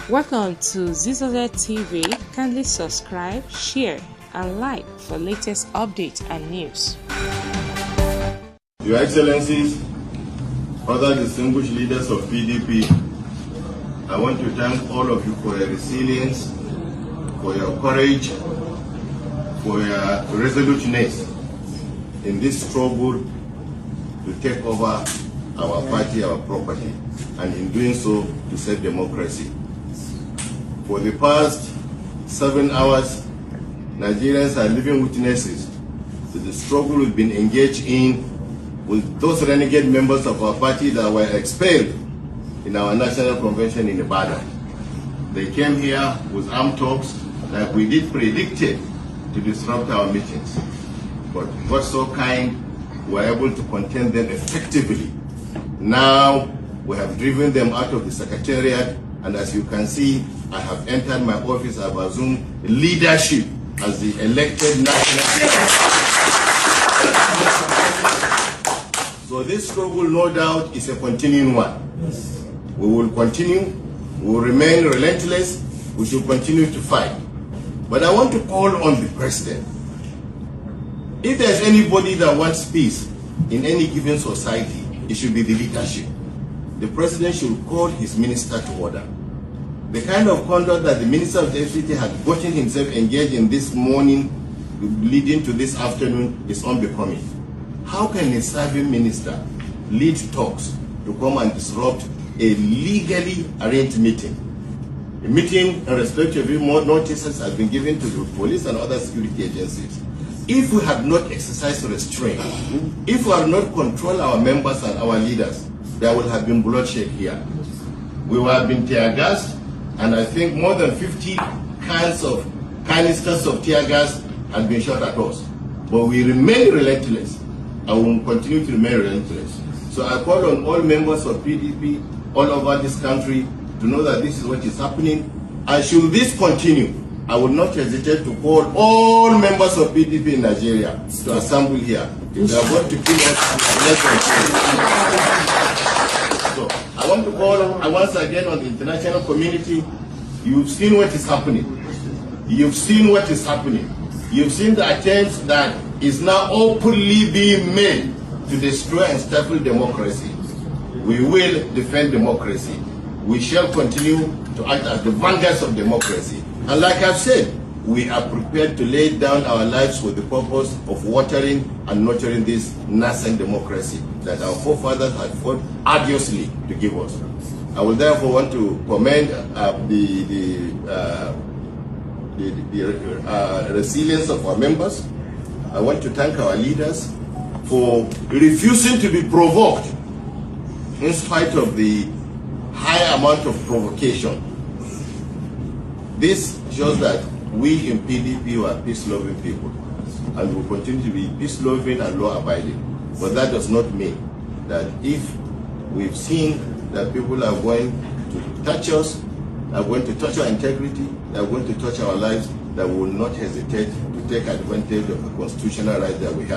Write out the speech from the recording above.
Welcome to ZZZ TV. Kindly subscribe, share, and like for latest updates and news. Your Excellencies, other distinguished leaders of PDP, I want to thank all of you for your resilience, for your courage, for your resoluteness in this struggle to take over our party, our property, and in doing so to save democracy. For the past 7 hours, Nigerians are living witnesses to the struggle we've been engaged in with those renegade members of our party that were expelled in our national convention in Ibadan. They came here with armed talks like we did predicted to disrupt our meetings. But God so kind, we were able to contain them effectively. Now we have driven them out of the secretariat, and as you can see, I have entered my office. I have assumed leadership as the elected national. So this struggle, no doubt, is a continuing one. We will continue, we will remain relentless, we should continue to fight. But I want to call on the President. If there's anybody that wants peace in any given society, it should be the leadership. The President should call his minister to order. The kind of conduct that the Minister of the FCT had gotten himself engaged in this morning, leading to this afternoon, is unbecoming. How can a serving minister lead talks to come and disrupt a legally arranged meeting? A meeting in respect of more notices has been given to the police and other security agencies. If we had not exercised restraint, if we had not controlled our members and our leaders, there would have been bloodshed here. We would have been tear-gassed, and I think more than 50 canisters of tear gas had been shot at us. But we remain relentless, and we will continue to remain relentless. So I call on all members of PDP all over this country to know that this is what is happening. And should this continue, I will not hesitate to call all members of PDP in Nigeria to assemble here. If they are going to kill us, let's continue. So I want to call once again on the international community. You've seen what is happening. You've seen what is happening. You've seen the attempts that is now openly being made to destroy and stifle democracy. We will defend democracy. We shall continue to act as the vanguards of democracy. And like I've said, we are prepared to lay down our lives for the purpose of watering and nurturing this nascent democracy that our forefathers had fought arduously to give us. I will therefore want to commend the resilience of our members. I want to thank our leaders for refusing to be provoked in spite of the high amount of provocation. This shows that we in PDP are peace-loving people, and will continue to be peace-loving and law-abiding. But that does not mean that if we've seen that people are going to touch us, are going to touch our integrity, they are going to touch our lives, that we will not hesitate to take advantage of the constitutional right that we have.